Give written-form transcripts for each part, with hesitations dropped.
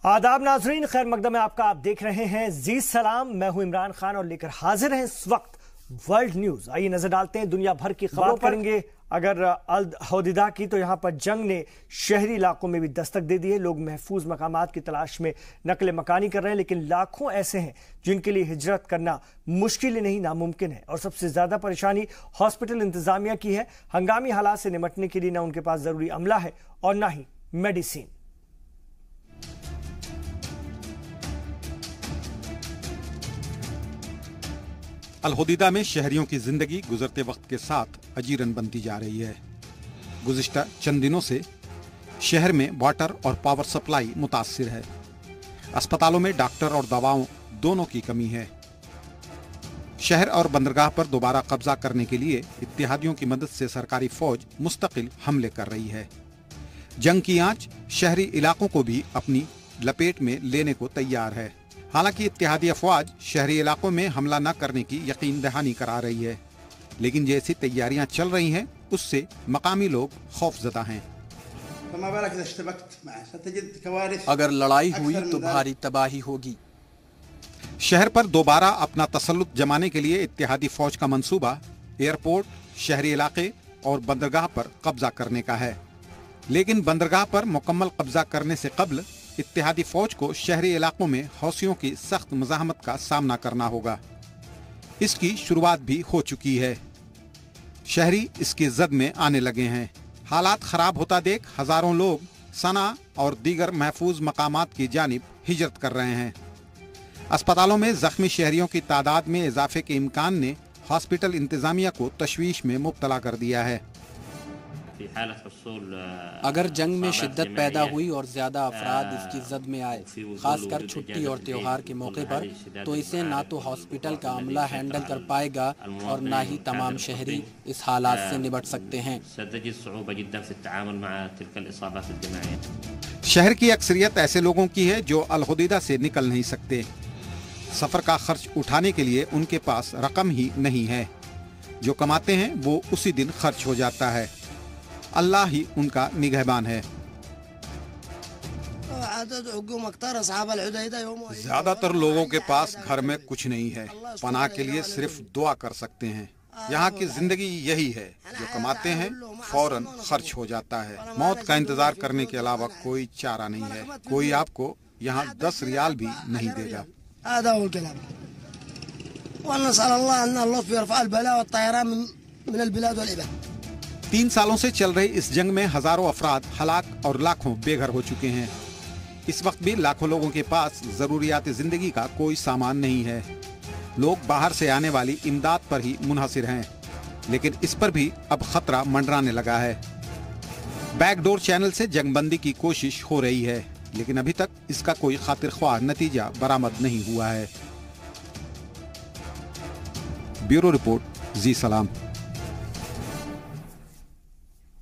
आदाब नाजरीन, खैर मकदम में आपका। आप देख रहे हैं जी सलाम। मैं हूं इमरान खान और लेकर हाजिर हैं इस वक्त वर्ल्ड न्यूज। आइए नजर डालते हैं दुनिया भर की खबरों पर। करेंगे अगर अल हौदिदा की, तो यहां पर जंग ने शहरी इलाकों में भी दस्तक दे दी है। लोग महफूज मकामात की तलाश में नकल मकानी कर रहे हैं, लेकिन लाखों ऐसे हैं जिनके लिए हिजरत करना मुश्किल नहीं नामुमकिन है। और सबसे ज्यादा परेशानी हॉस्पिटल इंतजामिया की है। हंगामी हालात से निपटने के लिए ना उनके पास जरूरी अमला है और ना ही मेडिसिन। अल हौदिदा में शहरियों की जिंदगी गुजरते वक्त के साथ अजीरन बनती जा रही है। गुज़िश्ता चंद दिनों से शहर में वाटर और पावर सप्लाई मुतासिर है। अस्पतालों में डॉक्टर और दवाओं दोनों की कमी है। शहर और बंदरगाह पर दोबारा कब्जा करने के लिए इत्तेहादियों की मदद से सरकारी फौज मुस्तकिल हमले कर रही है। जंग की आंच शहरी इलाकों को भी अपनी लपेट में लेने को तैयार है। हालांकि इत्तेहादी अफवाज शहरी इलाकों में हमला न करने की यकीन दहानी करा रही है, लेकिन जैसी तैयारियां चल रही हैं उससे मकामी लोग खौफजदा हैं। अगर लड़ाई हुई तो भारी तबाही होगी। शहर पर दोबारा अपना तसल्लुत जमाने के लिए इत्तेहादी फौज का मंसूबा एयरपोर्ट, शहरी इलाके और बंदरगाह पर कब्जा करने का है। लेकिन बंदरगाह पर मुकम्मल कब्जा करने से कबल इत्तेहादी फौज को शहरी इलाकों में हौसियों की सख्त मज़ाहमत का सामना करना होगा। इसकी शुरुआत भी हो चुकी है। शहरी इसकी जद में आने लगे हैं। हालात खराब होता देख हजारों लोग सना और दीगर महफूज मकामात की जानिब हिजरत कर रहे हैं। अस्पतालों में जख्मी शहरियों की तादाद में इजाफे के इम्कान ने हॉस्पिटल इंतजामिया को तशवीश में मुब्तला कर दिया है। अगर जंग में शिद्दत पैदा हुई और ज्यादा अफराद इसकी जद में आए, खासकर छुट्टी और त्योहार के मौके पर, तो इसे ना तो हॉस्पिटल का अमला हैंडल कर पाएगा और ना ही तमाम शहरी इस हालात से निपट सकते हैं। शहर की अक्सरियत ऐसे लोगों की है जो अल हौदिदा से निकल नहीं सकते। सफर का खर्च उठाने के लिए उनके पास रकम ही नहीं है। जो कमाते हैं वो उसी दिन खर्च हो जाता है। अल्लाह ही उनका निगहबान है। ज्यादातर लोगों के पास घर में कुछ नहीं है। पनाह के लिए सिर्फ दुआ कर सकते हैं। यहाँ की जिंदगी यही है, जो कमाते हैं फौरन खर्च हो जाता है। मौत का इंतजार करने के अलावा कोई चारा नहीं है। कोई आपको यहाँ 10 रियाल भी नहीं देगा। 3 सालों से चल रही इस जंग में हजारों अफराद हलाक और लाखों बेघर हो चुके हैं। इस वक्त भी लाखों लोगों के पास जरूरियात जिंदगी का कोई सामान नहीं है। लोग बाहर से आने वाली इमदाद पर ही मुनहसिर हैं, लेकिन इस पर भी अब खतरा मंडराने लगा है। बैकडोर चैनल से जंगबंदी की कोशिश हो रही है, लेकिन अभी तक इसका कोई खातिर ख्वाह नतीजा बरामद नहीं हुआ है। ब्यूरो रिपोर्ट, जी सलाम।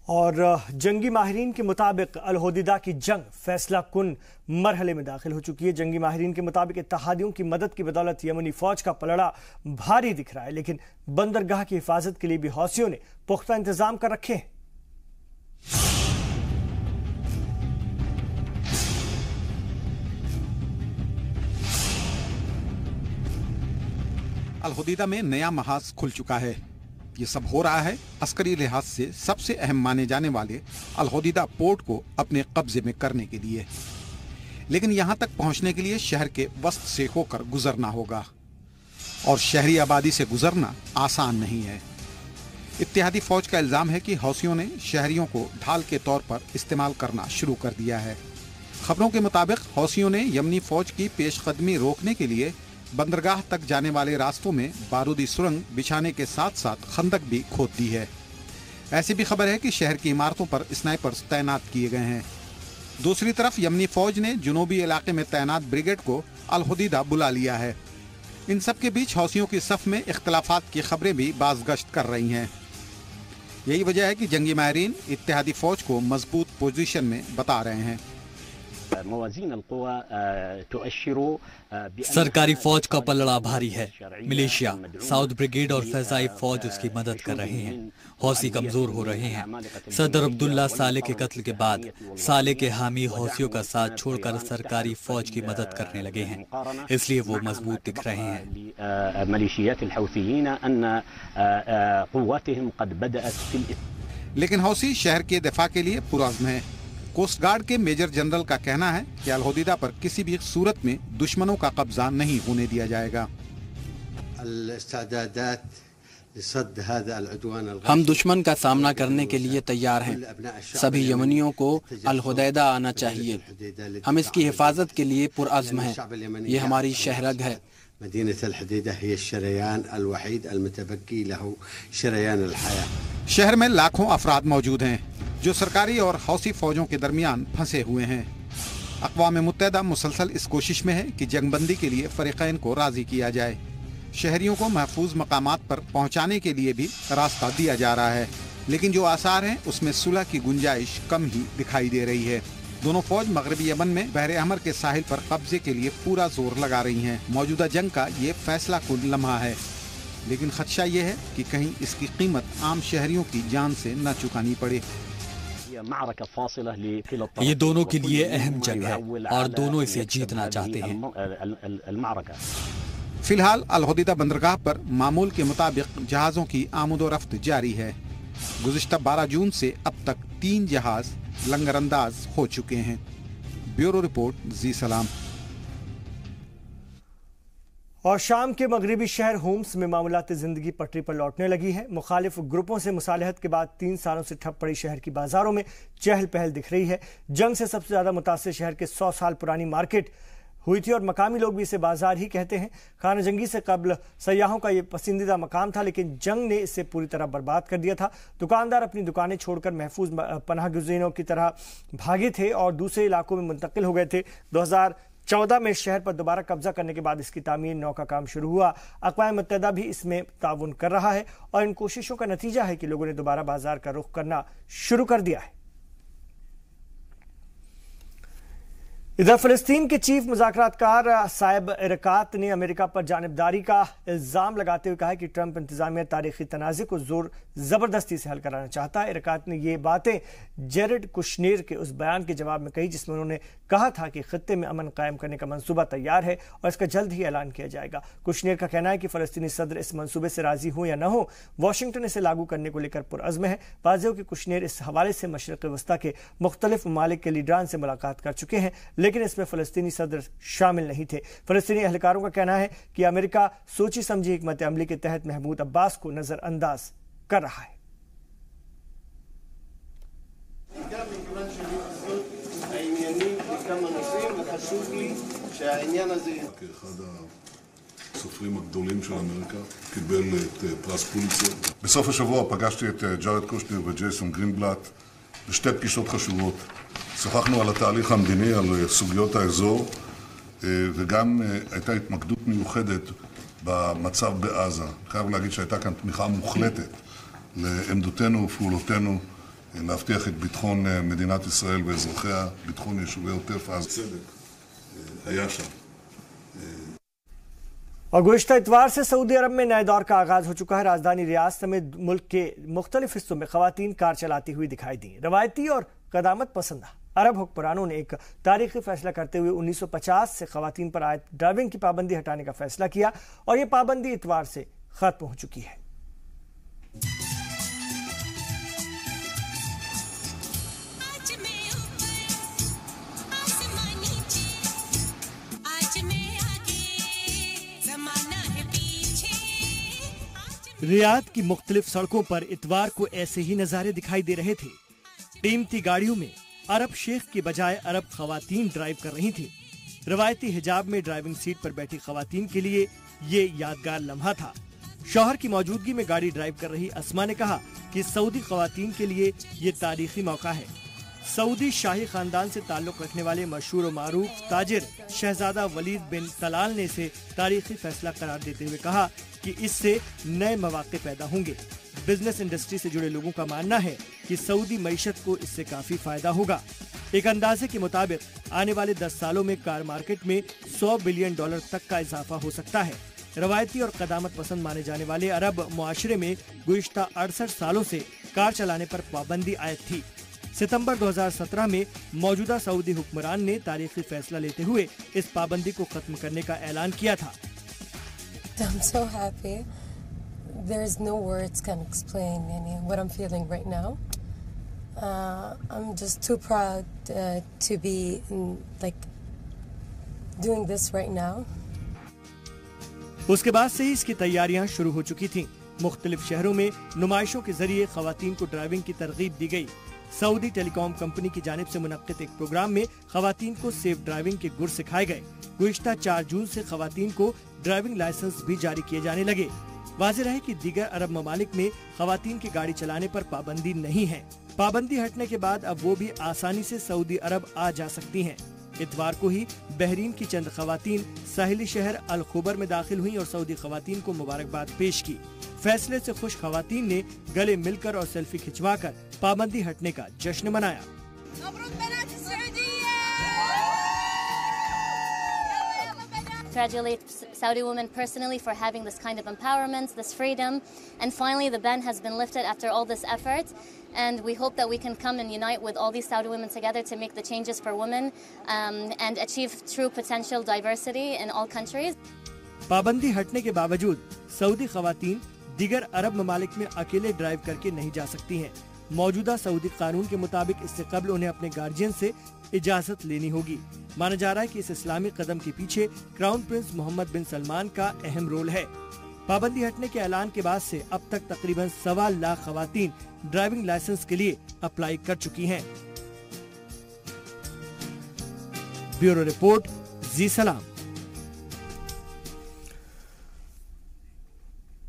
और जंगी माहिरीन के मुताबिक अल हौदिदा की जंग फैसला कुन मरहले में दाखिल हो चुकी है। जंगी माहिरीन के मुताबिक इत्तेहादियों की मदद की बदौलत यमनी फौज का पलड़ा भारी दिख रहा है, लेकिन बंदरगाह की हिफाजत के लिए भी हौसियों ने पुख्ता इंतजाम कर रखे हैं। अल हौदिदा में नया महाज खुल चुका है। ये सब हो रहा है अस्करी लिहाज से सबसे अहम माने जाने वाले अल हौदिदा पोर्ट को अपने कब्जे में करने के लिए। लेकिन यहाँ तक पहुँचने के लिए शहर के वस्त से होकर गुजरना होगा, और शहरी आबादी से गुजरना आसान नहीं है। इत्तेहादी फौज का इल्जाम है कि हौसियों ने शहरियों को ढाल के तौर पर इस्तेमाल करना शुरू कर दिया है। खबरों के मुताबिक हौसियों ने यमनी फौज की पेशकदमी रोकने के लिए बंदरगाह तक जाने वाले रास्तों में बारूदी सुरंग बिछाने के साथ साथ खंदक भी खोद दी है। ऐसी भी खबर है कि शहर की इमारतों पर स्नाइपर्स तैनात किए गए हैं। दूसरी तरफ यमनी फौज ने जुनूबी इलाके में तैनात ब्रिगेड को अल हौदिदा बुला लिया है। इन सब के बीच हौसियों की सफ में इख्तलाफात की खबरें भी बाज़गश्त कर रही हैं। यही वजह है कि जंगी माहिरीन इत्तेहादी फौज को मजबूत पोजीशन में बता रहे हैं। सरकारी फौज का पलड़ा भारी है। मिलिशिया, साउथ ब्रिगेड और फैजाई फौज उसकी मदद कर रहे हैं। हौसी कमजोर हो रहे हैं। सदर अब्दुल्ला साले के कत्ल के बाद साले के हामी हौसियों का साथ छोड़कर सरकारी फौज की मदद करने लगे हैं, इसलिए वो मजबूत दिख रहे हैं। लेकिन हौसी शहर के दिफा के लिए पुरअज़्म है। कोस्ट गार्ड के मेजर जनरल का कहना है कि अल होदीदा पर किसी भी सूरत में दुश्मनों का कब्जा नहीं होने दिया जाएगा। हम दुश्मन का सामना करने के लिए तैयार हैं। सभी यमनियों को अल होदैदा आना चाहिए। हम इसकी हिफाजत के लिए पुरअज़्म हैं। ये हमारी शहरग है। शहर में लाखों अफराद मौजूद हैं जो सरकारी और हौसी फौजों के दरमियान फंसे हुए हैं। अक़वाम मुत्तहिदा मुसलसल इस कोशिश में है कि जंगबंदी के लिए फ़रीक़ैन को राज़ी किया जाए। शहरियों को महफूज मकामात पर पहुँचाने के लिए भी रास्ता दिया जा रहा है, लेकिन जो आसार हैं उसमें सुलह की गुंजाइश कम ही दिखाई दे रही है। दोनों फौज मगरबी यमन में बहर अहमर के साहिल पर कब्जे के लिए पूरा जोर लगा रही हैं। मौजूदा जंग का ये फैसला कुन लम्हा है, लेकिन खदशा ये है कि कहीं इसकी कीमत आम शहरियों की जान से न चुकानी पड़े। ये दोनों के लिए अहम जंग है और दोनों इसे जीतना चाहते हैं। फिलहाल अल होदीदा बंदरगाह पर मामूल के मुताबिक जहाज़ों की आमदोरफ्त जारी है। गुज़िश्ता 12 जून से अब तक 3 जहाज लंगरअंदाज हो चुके हैं। ब्यूरो रिपोर्ट, जी सलाम। और शाम के मगरबी शहर होम्स में मामूलात जिंदगी पटरी पर लौटने लगी है। मुखालिफ ग्रुपों से मुसालहत के बाद 3 सालों से ठप पड़ी शहर की बाजारों में चहल पहल दिख रही है। जंग से सबसे ज्यादा मुतासिर शहर के 100 साल पुरानी मार्केट हुई थी और मकामी लोग भी इसे बाजार ही कहते हैं। खाना जंगी से कबल सयाहों का ये पसंदीदा मकाम था, लेकिन जंग ने इसे पूरी तरह बर्बाद कर दिया था। दुकानदार अपनी दुकानें छोड़कर महफूज पनाह गुज़ीरों की तरह भागे थे और दूसरे इलाकों में मुंतकिल हो गए थे। 2014 में शहर पर दोबारा कब्जा करने के बाद इसकी तामीर नौ का काम शुरू हुआ। अक़वाम मुत्तहिदा भी इसमें ताउन कर रहा है और इन कोशिशों का नतीजा है कि लोगों ने दोबारा बाजार का रुख करना शुरू कर दिया है। इधर फिलिस्तीन के चीफ मुज़ाकरातकार साहिब इरकात ने अमेरिका पर जानिबदारी का इल्जाम लगाते हुए कहा है कि ट्रंप इंतजामिया तारीखी तनाज़े को जोर जबरदस्ती से हल कराना चाहता है। इरकात ने ये बातें जेरेड कुशनेर के उस बयान के जवाब में कही जिसमें उन्होंने कहा था कि खित्ते में अमन कायम करने का मंसूबा तैयार है और इसका जल्द ही ऐलान किया जाएगा। कुशनेर का कहना है कि फलस्तीनी सदर इस मंसूबे से राजी हो या न हो, वाशिंगटन इसे लागू करने को लेकर पुरअज़्म है। वाज़ेह हो कि कुशनेर इस हवाले से मशरिक़ वस्ता के मुख्तलिफ ममालिक के लीडरान से मुलाकात कर चुके हैं, लेकिन इसमें फलस्तीनी सदर शामिल नहीं थे। फलस्तीनी अहलकारों का कहना है कि अमेरिका सोची समझी हिकमत अमली के तहत महमूद अब्बास को नजरअंदाज कर रहा है। הסופרים הגדולים של אמריקה, קיבל את פרס פוליצר. בסוף השבוע פגשתי את ג'ארד קושנר וג'ייסון גרינבלט בשתי פגישות חשובות. שוחחנו על התהליך המדיני, על סוגיות האזור, וגם הייתה התמקדות מיוחדת במצב בעזה. חייב להגיד שהייתה כאן תמיכה מוחלטת לעמדותינו ופעולותינו להבטיח את ביטחון מדינת ישראל ואזרחיה, ביטחון יישובי עוטף עזה. צדק היה שם. और गुज़िश्ता इतवार से सऊदी अरब में नए दौर का आगाज हो चुका है। राजधानी रियाद समेत मुल्क के मुख्तलिफ हिस्सों में खवातीन कार चलाती हुई दिखाई दी। रवायती और कदामत पसंद अरब हुक्मरानों ने एक तारीखी फैसला करते हुए 1950 से खवातीन पर आयद ड्राइविंग की पाबंदी हटाने का फैसला किया और ये पाबंदी इतवार से खत्म हो चुकी है। रियाद की मुख्तलिफ सड़कों पर इतवार को ऐसे ही नजारे दिखाई दे रहे थे। कीमती गाड़ियों में अरब शेख के बजाय अरब खवातीन ड्राइव कर रही थी। रवायती हिजाब में ड्राइविंग सीट पर बैठी खवातीन के लिए ये यादगार लम्हा था। शौहर की मौजूदगी में गाड़ी ड्राइव कर रही अस्मा ने कहा कि सऊदी खवातीन के लिए ये तारीखी मौका है। सऊदी शाही खानदान से ताल्लुक रखने वाले मशहूर और मारूफ ताजिर शहजादा वलीद बिन तलाल ने इसे तारीखी फैसला करार देते हुए कहा कि इससे नए मौके पैदा होंगे। बिजनेस इंडस्ट्री से जुड़े लोगों का मानना है कि सऊदी मईशत को इससे काफी फायदा होगा। एक अंदाजे के मुताबिक आने वाले 10 सालों में कार मार्केट में $100 बिलियन तक का इजाफा हो सकता है। रवायती और कदामत पसंद माने जाने वाले अरब मुआशरे में गुज़िश्ता 68 सालों से कार चलाने पर पाबंदी आयद थी। सितंबर 2017 में मौजूदा सऊदी हुक्मरान ने तारीखी फैसला लेते हुए इस पाबंदी को खत्म करने का ऐलान किया था। I'm so happy. There's no words can explain what I'm feeling right now. I'm just too proud to be doing this right now. उसके बाद से ही इसकी तैयारियां शुरू हो चुकी थीं। मुख्तलिफ शहरों में नुमाइशों के जरिए खवातीन को ड्राइविंग की तरगीब दी गई। सऊदी टेलीकॉम कंपनी की जानिब से मुनक्किद एक प्रोग्राम में खवातीन को सेफ ड्राइविंग के गुर सिखाए गए। गुज़िश्ता 4 जून से खवातीन को ड्राइविंग लाइसेंस भी जारी किए जाने लगे। वाज़ेह है कि दीगर अरब ममालिक में खवातीन की गाड़ी चलाने पर पाबंदी नहीं है। पाबंदी हटने के बाद अब वो भी आसानी से सऊदी अरब आ जा सकती हैं। इतवार को ही बहरीन की चंद खवातीन साहिली शहर अल खुबर में दाखिल हुई और सऊदी खवातीन को मुबारकबाद पेश की। फैसले से खुश खवातीन ने गले मिलकर और सेल्फी खिंचवाकर पाबंदी हटने का जश्न मनाया। Congratulate Saudi women personally for having this kind of empowerment, this freedom, and finally the ban has been lifted after all this effort, and we hope that we can come and unite with all these Saudi women together to make the changes for women and achieve true potential diversity in all countries. पाबंदी हटने के बावजूद Saudi खवातीन दीगर अरब ममालिक में अकेले drive करके नहीं जा सकती हैं। मौजूदा सऊदी कानून के मुताबिक इससे कबल उन्हें अपने गार्जियन से इजाजत लेनी होगी। माना जा रहा है कि इस इस्लामी कदम के पीछे क्राउन प्रिंस मोहम्मद बिन सलमान का अहम रोल है। पाबंदी हटने के ऐलान के बाद से अब तक तकरीबन 1.25 लाख खवातीन ड्राइविंग लाइसेंस के लिए अप्लाई कर चुकी हैं। ब्यूरो रिपोर्ट, जी सलाम।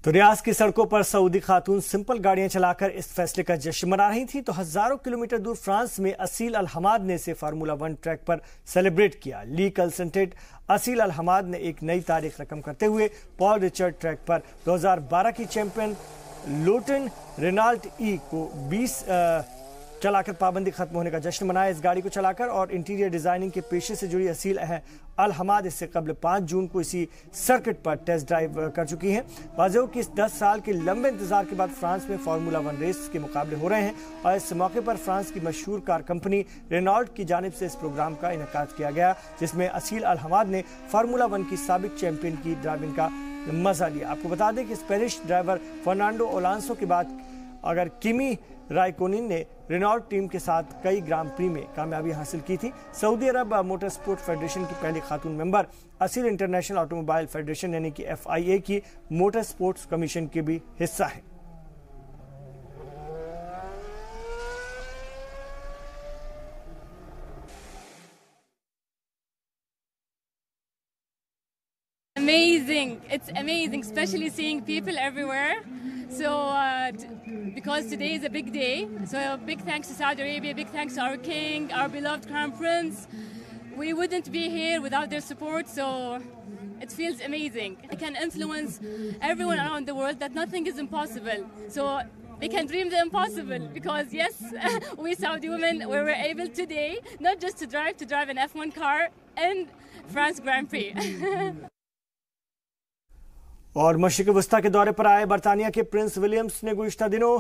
तो रियाज की सड़कों पर सऊदी खातून सिंपल गाड़ियां चलाकर इस फैसले का जश्न मना रही थी, तो हजारों किलोमीटर दूर फ्रांस में असील अल हमाद ने इसे फार्मूला 1 ट्रैक पर सेलिब्रेट किया। ली कंसल्टेंट असील अल हमाद ने एक नई तारीख रकम करते हुए पॉल रिचर्ड ट्रैक पर 2012 की चैंपियन लोटन रेनाल्ट ई को 20 चलाकर पाबंदी खत्म होने का जश्न मनाया। इस गाड़ी को चलाकर और इंटीरियर डिजाइनिंग के पेशे से जुड़ी असील अल हमाद इससे कबल 5 जून को इसी सर्किट पर टेस्ट ड्राइव कर चुकी हैं। वाज़ेह कि इस 10 साल के लंबे इंतजार के बाद फ्रांस में फार्मूला 1 रेस के मुकाबले हो रहे हैं और इस मौके पर फ्रांस की मशहूर कार कंपनी रेनॉल्ट की जानिब से इस प्रोग्राम का इनेकाद किया गया, जिसमें असील अल हमाद ने फार्मूला 1 की साबिक चैंपियन की ड्राइविंग का मजा लिया। आपको बता दें कि स्पेनिश ड्राइवर फर्नांडो ओलांसो के बाद अगर किमी राइकोनिन ने रेनॉल्ट टीम के साथ कई ग्रां प्री में कामयाबी हासिल की थी। सऊदी अरब मोटर स्पोर्ट फेडरेशन की पहली खातून member Aseel international automobile federation यानी कि FIA की मोटर स्पोर्ट्स कमीशन के भी हिस्सा है। Amazing. It's amazing, especially seeing people everywhere. So, because today is a big day, so big thanks to Saudi Arabia, big thanks to our king, our beloved Crown Prince. We wouldn't be here without their support, so it feels amazing. I can influence everyone around the world that nothing is impossible. So they can dream the impossible because yes, we Saudi women, we were able today not just to drive an F1 car in France Grand Prix. और मशरिक़ वस्ता के दौरे पर आए बरतानिया के Prince Williams ने गुज़िश्ता दिनों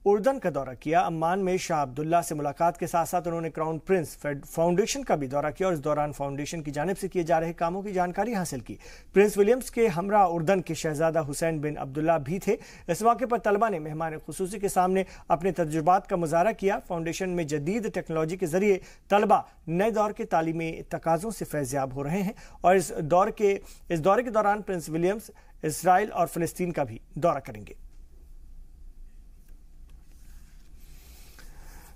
उर्दन का दौरा किया। अम्मान में शाह अब्दुल्ला से मुलाकात के साथ साथ उन्होंने क्राउन प्रिंस फाउंडेशन का भी दौरा किया और इस दौरान फाउंडेशन की जानिब से किए जा रहे कामों की जानकारी हासिल की। प्रिंस विलियम्स के हमरा उर्दन के शहजादा हुसैन बिन अब्दुल्ला भी थे। इस मौके पर तलबा ने मेहमान खुसूसी के सामने अपने तजुर्बात का मुजाहरा किया। फाउंडेशन में जदीद टेक्नोलॉजी के जरिए तलबा नए दौर के तालीमी तकाज़ों से फैज़याब हो रहे हैं और इस दौरे के दौरान प्रिंस विलियम्स इसराइल और फिलिस्तीन का भी दौरा करेंगे।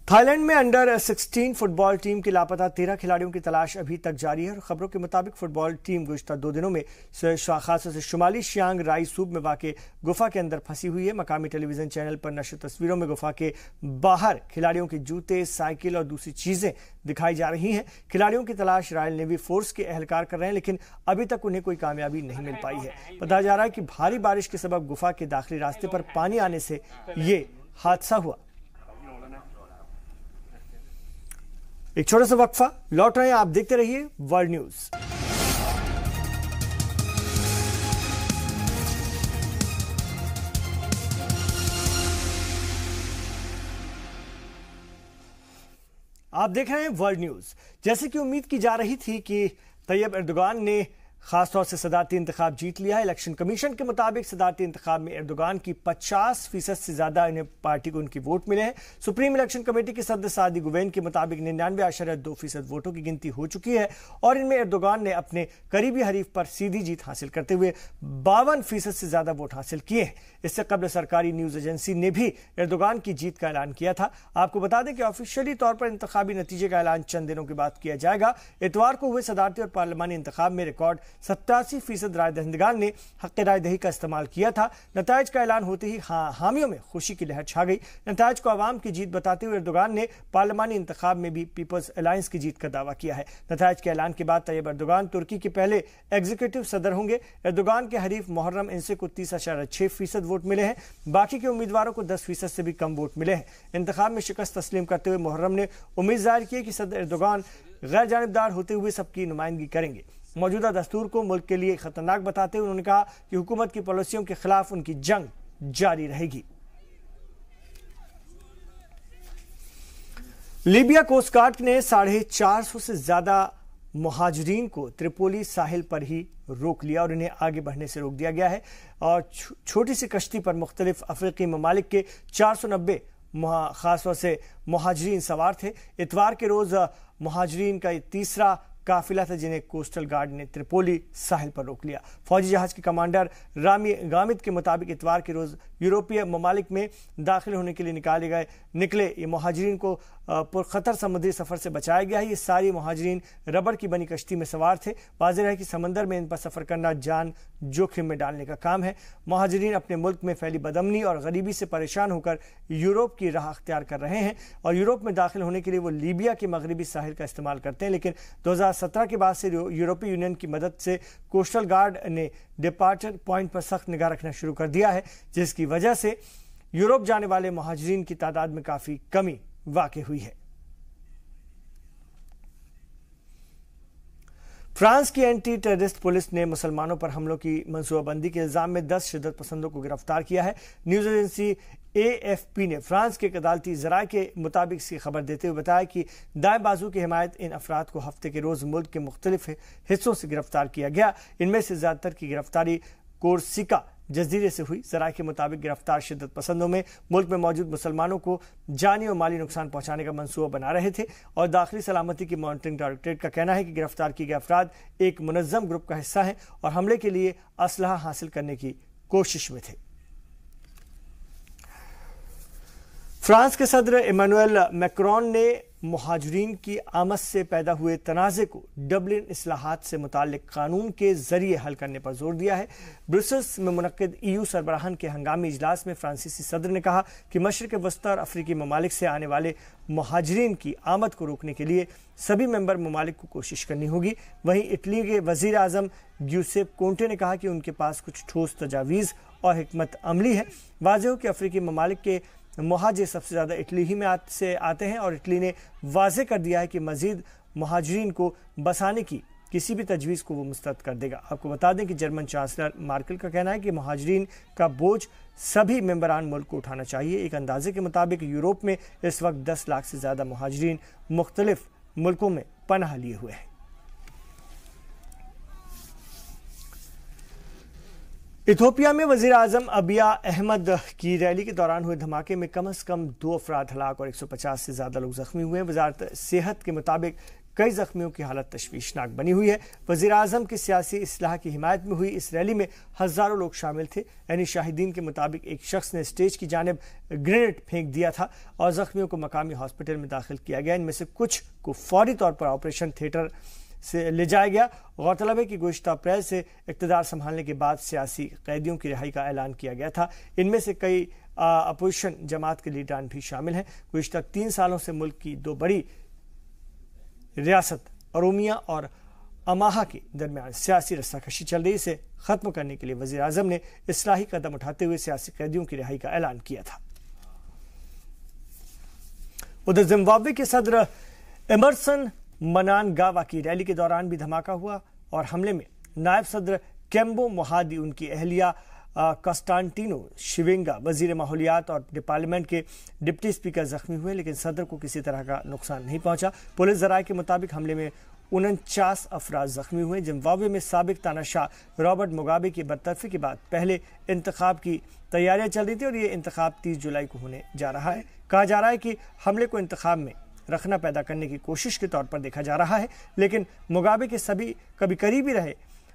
थाईलैंड में अंडर 16 फुटबॉल टीम की लापता 13 खिलाड़ियों की तलाश अभी तक जारी है और खबरों के मुताबिक फुटबॉल टीम गुज़श्ता 2 दिनों में खासतौर से शुमाली शियांग राई सूब में वाक़े गुफा के अंदर फंसी हुई है। मकामी टेलीविजन चैनल पर नशर तस्वीरों में गुफा के बाहर खिलाड़ियों के जूते, साइकिल और दूसरी चीजें दिखाई जा रही हैं। खिलाड़ियों की तलाश रॉयल नेवी फोर्स के एहलकार कर रहे हैं, लेकिन अभी तक उन्हें कोई कामयाबी नहीं मिल पाई है। बताया जा रहा है कि भारी बारिश के सबब गुफा के दाखिली रास्ते पर पानी आने से ये हादसा हुआ। एक छोटा सा वक्फा, लौट रहे हैं, आप देखते रहिए वर्ल्ड न्यूज। आप देख रहे हैं वर्ल्ड न्यूज। जैसे कि उम्मीद की जा रही थी कि तैयब एर्दोगान ने खासतौर से सदारती इंतखाब जीत लिया है। इलेक्शन कमीशन के मुताबिक सदारती इंतखाब में एर्दोगान की 50% से ज्यादा इन्हें पार्टी को उनकी वोट मिले हैं। सुप्रीम इलेक्शन कमेटी के सदस्य सादी गुवेन के मुताबिक 99.2% वोटों की गिनती हो चुकी है और इनमें एर्दोगान ने अपने करीबी हरीफ पर सीधी जीत हासिल करते हुए 52% से ज्यादा वोट हासिल किए हैं। इससे कबल सरकारी न्यूज एजेंसी ने भी एर्दोगान की जीत का ऐलान किया था। आपको बता दें कि ऑफिशियली तौर पर इंतखाबी नतीजे का ऐलान चंद दिनों के बाद किया जाएगा। इतवार को हुए सदारती और पार्लिमानी इंतखाब में रिकॉर्ड 87% राय दहिंदगान ने हक राय दही का इस्तेमाल किया था। नताइज का ऐलान होते ही हामियों में खुशी की लहर छा गई। नताइज को आवाम की जीत बताते हुए एर्दोगान ने पार्लिमानी इंतखाब में भी पीपल्स अलायंस की जीत का दावा किया है। नताइज के ऐलान के बाद तैयब एर्दोगान तुर्की के पहले एग्जीक्यूटिव सदर होंगे। एर्दोगान के हरीफ मुहर्रम इनसे को 30.6% वोट मिले हैं। बाकी के उम्मीदवारों को 10% से भी कम वोट मिले हैं। इंतखाब में शिकस्त तस्लीम करते हुए मुहर्रम ने उम्मीद जाहिर की कि सदर एर्दोगान गैर जानिबदार होते हुए सबकी नुमाइंदगी करेंगे। मौजूदा दस्तूर को मुल्क के लिए खतरनाक बताते हुए उन्होंने कहा कि हुकूमत की पॉलिसियों के खिलाफ उनकी जंग जारी रहेगी। लीबिया कोस्ट गार्ड ने 450 से ज्यादा मुहाजिरीन को त्रिपोली साहिल पर ही रोक लिया और इन्हें आगे बढ़ने से रोक दिया गया है और छोटी सी कश्ती पर मुख्तलिफ अफ्रीकी ममालिक के 490 खासतौर से मुहाजिरीन सवार थे। इतवार के रोज मुहाजिरीन का तीसरा काफिला था जिन्हें कोस्टल गार्ड ने त्रिपोली साहिल पर रोक लिया। फौजी जहाज के कमांडर रामी गामिद के मुताबिक इतवार के रोज यूरोपीय ममालिक में दाखिल होने के लिए निकले ये मुहाजिरीन को पुरखतर समुद्री सफर से बचाया गया है। ये सारी मुहाजिरीन रबड़ की बनी कश्ती में सवार थे। वाज़ेह है कि समंदर में इन पर सफर करना जान जोखिम में डालने का काम है। मुहाजिरीन अपने मुल्क में फैली बदअमनी और गरीबी से परेशान होकर यूरोप की राह अख्तियार कर रहे हैं और यूरोप में दाखिल होने के लिए वो लीबिया के मगरबी साहिल का इस्तेमाल करते हैं। लेकिन 2017 के बाद से यूरोपीय यूनियन की मदद से कोस्टल गार्ड ने डिपार्चर पॉइंट पर सख्त निगाह रखना शुरू कर दिया है, जिसकी वजह से यूरोप जाने वाले मुहाजिरीन की तादाद में काफी कमी वाक़ई हुई है। फ्रांस की एंटी टेररिस्ट पुलिस ने मुसलमानों पर हमलों की मंसूबाबंदी के इल्जाम में 10 शिद्दत पसंदों को गिरफ्तार किया है। न्यूज एजेंसी AFP ने फ्रांस के एक अदालती ज़राए के मुताबिक इसकी खबर देते हुए बताया कि दाएं बाजू की हिमायत इन अफराद को हफ्ते के रोज मुल्क के मुख्तलिफ हिस्सों से गिरफ्तार किया गया। इनमें से ज्यादातर की गिरफ्तारी कोर्सिका जजीरे से हुई। ज़राए के मुताबिक गिरफ्तार शिद्दत पसंदों में मुल्क में मौजूद मुसलमानों को जानी और माली नुकसान पहुंचाने का मंसूबा बना रहे थे और दाखिली सलामती की मॉनिटरिंग डायरेक्टरेट का कहना है कि गिरफ्तार किए गए अफराद एक मुनज़्ज़म ग्रुप का हिस्सा हैं और हमले के लिए असलहा हासिल करने की कोशिश में थे। फ्रांस के सदर इमैनुअल मैक्रोन ने मुहाजिरीन की आमद से पैदा हुए तनाज़े को डबलिन इस्लाहात से मुताल्लिक कानून के जरिए हल करने पर जोर दिया है। ब्रुसेल्स में मुनक्किद EU सरबराहान के हंगामी इजलास में फ्रांसीसी सदर ने कहा कि मशरिक़ वस्ता और अफ्रीकी ममालिक से आने वाले मुहाजिरीन की आमद को रोकने के लिए सभी मेंबर ममालिक को कोशिश करनी होगी। वहीं इटली के वजीर आजम ग्यूसेप कोंटे ने कहा कि उनके पास कुछ ठोस तजावीज़ और हिकमत अमली है। वाज़ेह हो कि अफ्रीकी ममालिक के मुहाजिर सबसे ज़्यादा इटली ही में से आते हैं और इटली ने वाज़ेह कर दिया है कि मज़ीद मुहाजिरीन को बसाने की किसी भी तजवीज़ को वो मुस्तरद कर देगा। आपको बता दें कि जर्मन चांसलर मार्केल का कहना है कि मुहाजिरीन का बोझ सभी मेंबरान मुल्क को उठाना चाहिए। एक अंदाजे के मुताबिक यूरोप में इस वक्त 10 लाख से ज़्यादा मुहाजिरीन मुख्तलिफ मुल्कों में पनाह लिए हुए हैं। इथोपिया में वजीर आजम अबिया अहमद की रैली के दौरान हुए धमाके में कम से कम 2 अफराद हलाक और 150 से ज्यादा लोग जख्मी हुए हैं। वजारत सेहत के मुताबिक कई जख्मियों की हालत तशवीशनाक बनी हुई है। वज़ीर आज़म की सियासी इस्लाह की हिमायत में हुई इस रैली में हज़ारों लोग शामिल थे। यानी शाहिदीन के मुताबिक एक शख्स ने स्टेज की जानिब ग्रेनेड फेंक दिया था और जख्मियों को मकामी हॉस्पिटल में दाखिल किया गया। इनमें से कुछ को फौरी तौर पर ऑपरेशन थिएटर से ले जाया गया। गौरतलब है कि गुज़िश्ता अप्रैल से इक़्तिदार संभालने के बाद सियासी कैदियों की रिहाई का ऐलान किया गया था। इनमें से कई अपोजिशन जमात के लीडरान भी शामिल हैं। गुज़िश्ता 3 सालों से मुल्क की 2 बड़ी रियासत अरोमिया और अमाहा के दरमियान सियासी रस्साकशी चल रही, इसे खत्म करने के लिए वज़ीर आज़म ने इस्लाही कदम उठाते हुए सियासी कैदियों की रिहाई का ऐलान किया था। उधर जिम्बाब्वे के सदर एमरसन मनांगावा की रैली के दौरान भी धमाका हुआ और हमले में नायब सदर केम्बो मोहादी, उनकी अहलिया कस्टांटिनो शिवेंगा, वजीर माहौलियात और पार्लियामेंट के डिप्टी स्पीकर जख्मी हुए, लेकिन सदर को किसी तरह का नुकसान नहीं पहुंचा। पुलिस ज़राए के मुताबिक हमले में 49 अफराद जख्मी हुए। जिम्बाब्वे में साबिक तानाशाह रॉबर्ट मुगाबे की बरतरफी के बाद पहले इंतखाब की तैयारियां चल रही थी और ये इंतखाब 30 जुलाई को होने जा रहा है। कहा जा रहा है कि हमले को इंतखाब में रखना पैदा करने की कोशिश के तौर पर देखा जा रहा है, लेकिन मुगाबे के सभी कभी करीबी रहे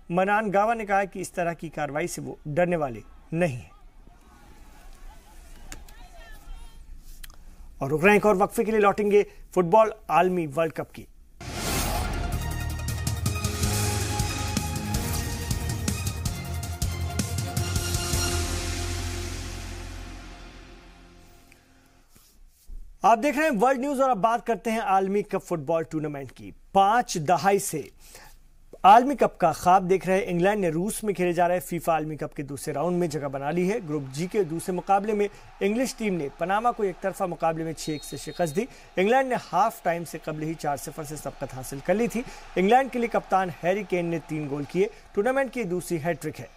मनांगावा ने कहा कि इस तरह की कार्रवाई से वो डरने वाले नहीं है। और रुक रहे हैं, एक और वक्फे के लिए लौटेंगे फुटबॉल आलमी वर्ल्ड कप की। आप देख रहे हैं वर्ल्ड न्यूज और अब बात करते हैं आलमी कप फुटबॉल टूर्नामेंट की। 5 दहाई से आलमी कप का ख्वाब देख रहे इंग्लैंड ने रूस में खेले जा रहे फीफा आलमी कप के दूसरे राउंड में जगह बना ली है। ग्रुप जी के दूसरे मुकाबले में इंग्लिश टीम ने पनामा को एक तरफा मुकाबले में 6-1 से शिकस्त दी। इंग्लैंड ने हाफ टाइम से कबल ही 4-0 से सबकत हासिल कर ली थी। इंग्लैंड के लिए कप्तान हैरी केन ने 3 गोल किए। टूर्नामेंट की दूसरी हैट्रिक है।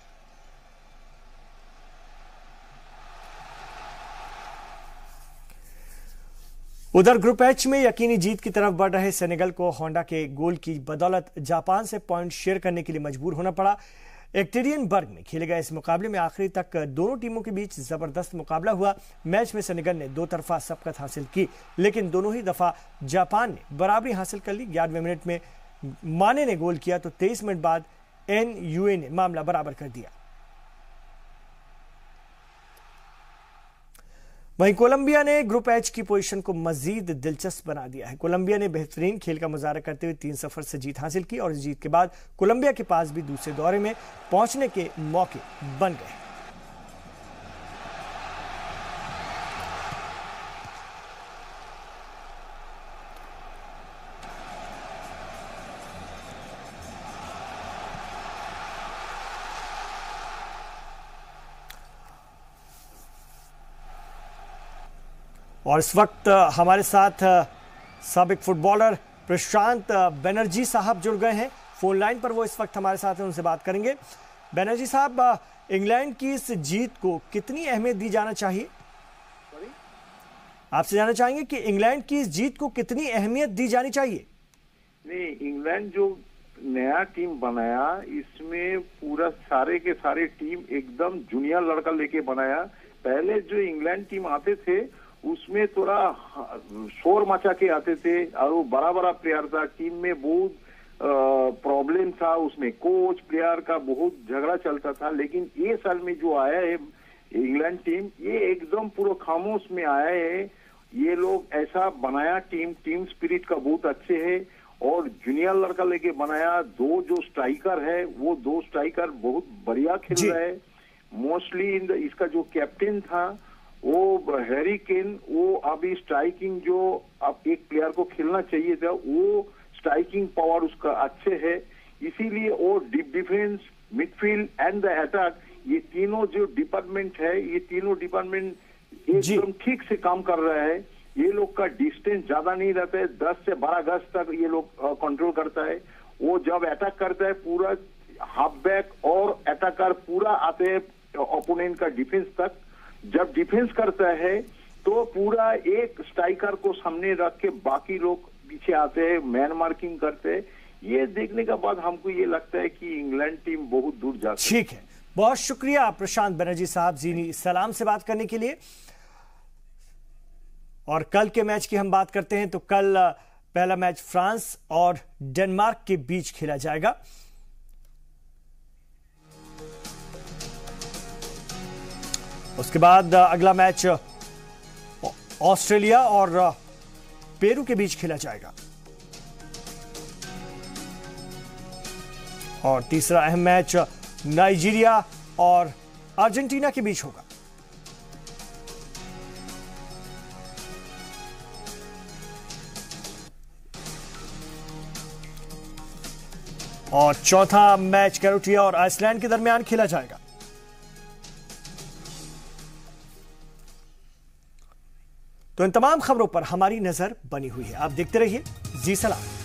उधर ग्रुप एच में यकीनी जीत की तरफ बढ़ रहे सेनेगल को होंडा के गोल की बदौलत जापान से पॉइंट शेयर करने के लिए मजबूर होना पड़ा। एक्टेरियनबर्ग में खेले गए इस मुकाबले में आखिरी तक दोनों टीमों के बीच जबरदस्त मुकाबला हुआ। मैच में सेनेगल ने 2 तरफा सबकत हासिल की, लेकिन दोनों ही दफा जापान ने बराबरी हासिल कर ली। 11वें मिनट में माने ने गोल किया तो 23 मिनट बाद NUA ने मामला बराबर कर दिया। वहीं कोलंबिया ने ग्रुप एच की पोजीशन को मजीद दिलचस्प बना दिया है। कोलंबिया ने बेहतरीन खेल का मुजाहरा करते हुए 3-0 से जीत हासिल की और इस जीत के बाद कोलंबिया के पास भी दूसरे दौरे में पहुंचने के मौके बन गए। और इस वक्त हमारे साथ साबिक फुटबॉलर प्रशांत बनर्जी साहब जुड़ गए हैं फोन लाइन पर। वो इस वक्त हमारे साथ हैं, उनसे बात करेंगे। बनर्जी साहब, इंग्लैंड की इस जीत को कितनी अहमियत दी जाना चाहिए? आपसे जानना चाहेंगे कि इंग्लैंड की इस जीत को कितनी अहमियत दी जानी चाहिए? नहीं, इंग्लैंड जो नया टीम बनाया इसमें पूरा सारे के सारे टीम एकदम जूनियर लड़का लेके बनाया। पहले जो इंग्लैंड टीम आते थे उसमें थोड़ा शोर मचा के आते थे और वो बड़ा बड़ा प्लेयर था, टीम में बहुत प्रॉब्लम था, उसमें कोच प्लेयर का बहुत झगड़ा चलता था। लेकिन ये साल में जो आया है इंग्लैंड टीम, ये एकदम पूरा खामोश में आया है। ये लोग ऐसा बनाया, टीम स्पिरिट का बहुत अच्छे है और जूनियर लड़का लेके बनाया। 2 जो स्ट्राइकर है वो 2 स्ट्राइकर बहुत बढ़िया खेल रहे हैं। मोस्टली इसका जो कैप्टन था वो हैरी केन, वो अभी स्ट्राइकिंग जो अब एक प्लेयर को खेलना चाहिए था वो स्ट्राइकिंग पावर उसका अच्छे है, इसीलिए वो defence, midfield and the attack, ये तीनों जो डिपार्टमेंट है, ये तीनों डिपार्टमेंट एकदम ठीक से काम कर रहा है। ये लोग का डिस्टेंस ज्यादा नहीं रहता है, 10 से 12 गज तक ये लोग कंट्रोल करता है। वो जब अटैक करता है पूरा हाफ बैक और अटैकर पूरा आते हैं ओपोनेंट का डिफेंस तक। जब डिफेंस करता है तो पूरा एक स्ट्राइकर को सामने रख के बाकी लोग पीछे आते हैं, मैन मार्किंग करते हैं। ये देखने के बाद हमको ये लगता है कि इंग्लैंड टीम बहुत दूर जा सकती है। ठीक है, बहुत शुक्रिया प्रशांत बनर्जी साहब जीनी सलाम से बात करने के लिए। और कल के मैच की हम बात करते हैं तो कल पहला मैच फ्रांस और डेनमार्क के बीच खेला जाएगा। उसके बाद अगला मैच ऑस्ट्रेलिया और पेरू के बीच खेला जाएगा और तीसरा अहम मैच नाइजीरिया और अर्जेंटीना के बीच होगा। और चौथा मैच कैरोटिया और आइसलैंड के दरमियान खेला जाएगा। तो इन तमाम खबरों पर हमारी नजर बनी हुई है। आप देखते रहिए जी सलाम।